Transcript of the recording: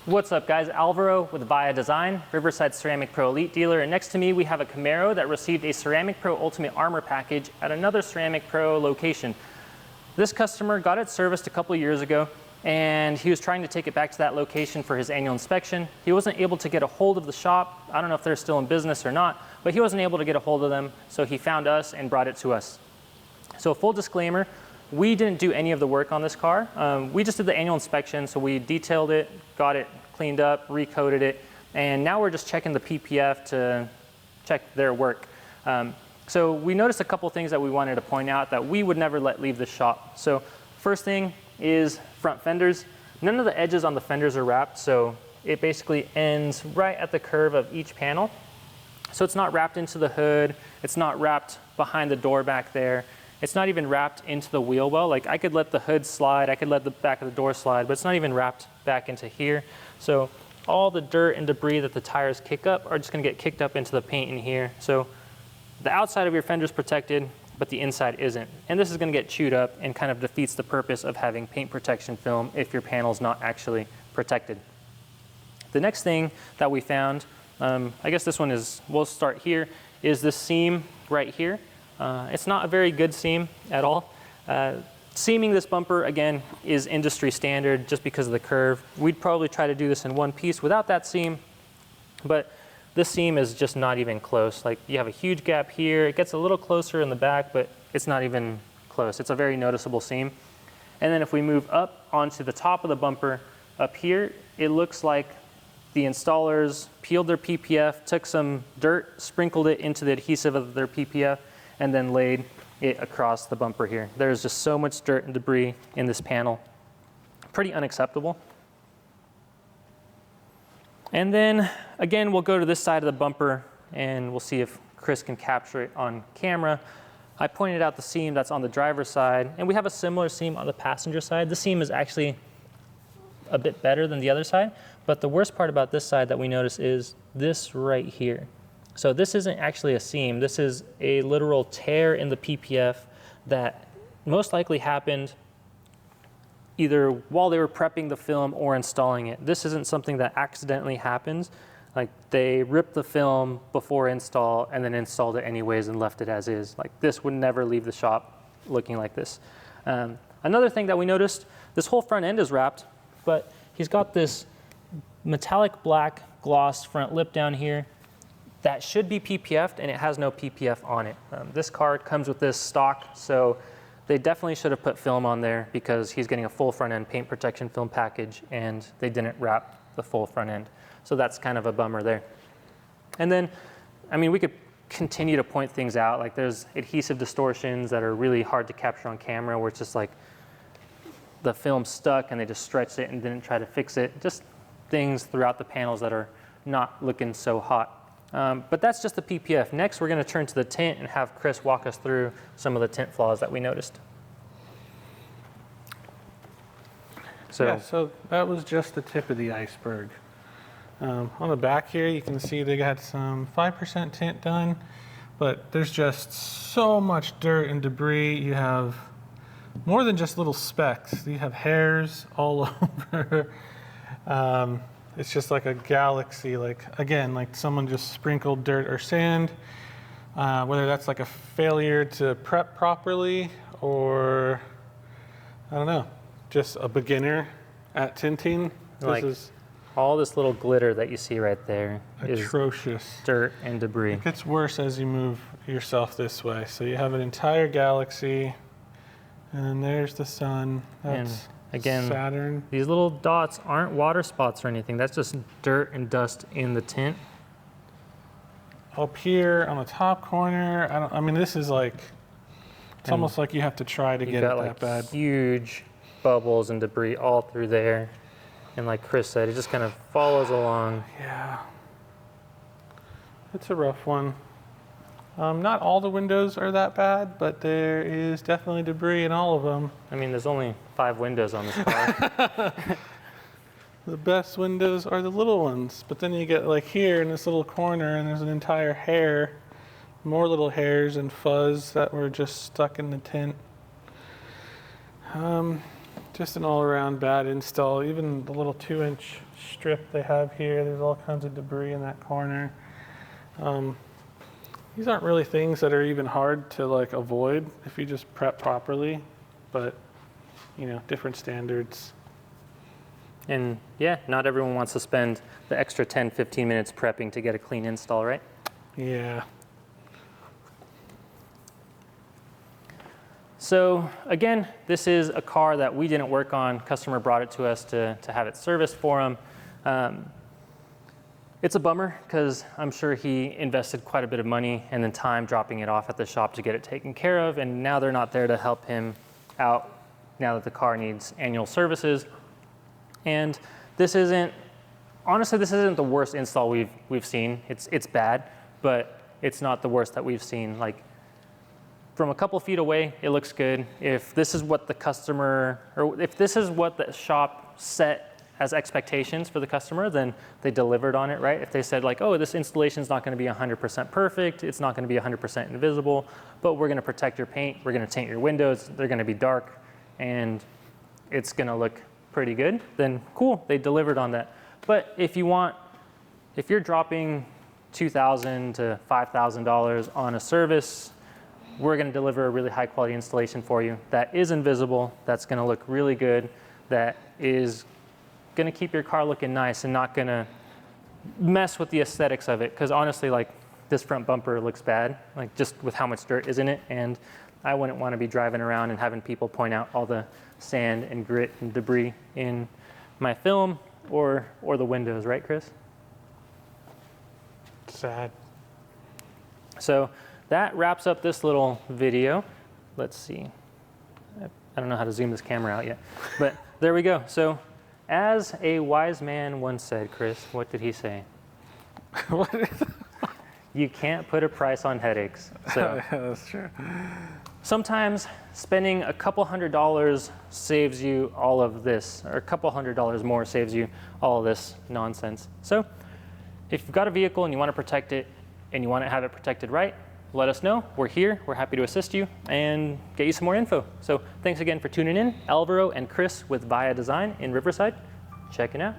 What's up guys, Alvaro with Via Design, Riverside Ceramic Pro Elite dealer, and next to me we have a Camaro that received a Ceramic Pro Ultimate Armor package at another Ceramic Pro location. This customer got it serviced a couple years ago and he was trying to take it back to that location for his annual inspection. He wasn't able to get a hold of the shop. I don't know if they're still in business or not, but he wasn't able to get a hold of them, so he found us and brought it to us. So full disclaimer, we didn't do any of the work on this car. We just did the annual inspection, so we detailed it, got it cleaned up, recoated it, and now we're just checking the PPF to check their work. So we noticed a couple things that we wanted to point out that we would never let leave the shop. So first thing is front fenders. None of the edges on the fenders are wrapped, so it basically ends right at the curve of each panel. So it's not wrapped into the hood, it's not wrapped behind the door back there. It's not even wrapped into the wheel well. Like I could let the hood slide, I could let the back of the door slide, but it's not even wrapped back into here. So all the dirt and debris that the tires kick up are just gonna get kicked up into the paint in here. So the outside of your fender is protected, but the inside isn't. And this is gonna get chewed up and kind of defeats the purpose of having paint protection film if your panel's not actually protected. The next thing that we found, I guess this one is, we'll start here, is this seam right here. It's not a very good seam at all. Seaming this bumper, again, is industry standard just because of the curve. We'd probably try to do this in one piece without that seam, but this seam is just not even close. Like you have a huge gap here, it gets a little closer in the back, but it's not even close. It's a very noticeable seam. And then if we move up onto the top of the bumper up here, it looks like the installers peeled their PPF, took some dirt, sprinkled it into the adhesive of their PPF, and then laid it across the bumper here. There's just so much dirt and debris in this panel. Pretty unacceptable. And then again, we'll go to this side of the bumper and we'll see if Chris can capture it on camera. I pointed out the seam that's on the driver's side, and we have a similar seam on the passenger side. The seam is actually a bit better than the other side, but the worst part about this side that we notice is this right here. So this isn't actually a seam, this is a literal tear in the PPF that most likely happened either while they were prepping the film or installing it. This isn't something that accidentally happens. Like they ripped the film before install and then installed it anyways and left it as is. Like this would never leave the shop looking like this. Another thing that we noticed, this whole front end is wrapped, but he's got this metallic black gloss front lip down here. That should be PPF'd and it has no PPF on it. This car comes with this stock, so they definitely should have put film on there because he's getting a full front end paint protection film package and they didn't wrap the full front end. So that's kind of a bummer there. And then, I mean, we could continue to point things out. Like there's adhesive distortions that are really hard to capture on camera where it's just like the film stuck and they just stretched it and didn't try to fix it. Just things throughout the panels that are not looking so hot. But that's just the PPF. Next, we're going to turn to the tint and have Chris walk us through some of the tint flaws that we noticed. So that was just the tip of the iceberg. On the back here, you can see they got some 5% tint done, but there's just so much dirt and debris. You have more than just little specks. You have hairs all over. It's just like a galaxy, like again, like someone just sprinkled dirt or sand, whether that's like a failure to prep properly or, I don't know, just a beginner at tinting. Like all this little glitter that you see right there atrocious. Is dirt and debris. It gets worse as you move yourself this way. So you have an entire galaxy, and there's the sun. That's again, Saturn. These little dots aren't water spots or anything. That's just dirt and dust in the tint. Up here on the top corner, I mean, this is like, it's almost like you have to try to get it that bad. Huge bubbles and debris all through there. And like Chris said, it just kind of follows along. Yeah. It's a rough one. Not all the windows are that bad, but there is definitely debris in all of them. I mean, there's only 5 windows on this car. The best windows are the little ones, but then you get like here in this little corner and there's an entire hair, more little hairs and fuzz that were just stuck in the tint. Just an all-around bad install. Even the little 2-inch strip they have here, there's all kinds of debris in that corner. These aren't really things that are even hard to like avoid if you just prep properly, but you know, different standards. And yeah, not everyone wants to spend the extra 10, 15 minutes prepping to get a clean install, right? Yeah. So again, this is a car that we didn't work on. Customer brought it to us to have it serviced for him. It's a bummer because I'm sure he invested quite a bit of money and then time dropping it off at the shop to get it taken care of, and now they're not there to help him out now that the car needs annual services. And this isn't, honestly, this isn't the worst install we've seen. It's bad, but it's not the worst that we've seen. Like, from a couple feet away, it looks good. If this is what the customer, or if this is what the shop set as expectations for the customer, then they delivered on it, right? If they said like, oh, this installation is not gonna be 100% perfect, it's not gonna be 100% invisible, but we're gonna protect your paint, we're gonna tint your windows, they're gonna be dark, and it's gonna look pretty good, then cool, they delivered on that. But if you're dropping $2,000 to $5,000 on a service, we're going to deliver a really high quality installation for you that is invisible, that's going to look really good, that is going to keep your car looking nice and not going to mess with the aesthetics of it. Because honestly, like, this front bumper looks bad, like just with how much dirt is in it, and I wouldn't want to be driving around and having people point out all the sand and grit and debris in my film or the windows, right, Chris? Sad. So that wraps up this little video. Let's see. I don't know how to zoom this camera out yet, but there we go. So as a wise man once said, Chris, what did he say? What is it? You can't put a price on headaches. So Yeah, that's true. sometimes spending a couple $100 saves you all of this, or a couple $100 more saves you all of this nonsense. So if you've got a vehicle and you want to protect it and you want to have it protected right, let us know. We're here. We're happy to assist you and get you some more info. So thanks again for tuning in. Alvaro and Chris with Via Design in Riverside. Checking out.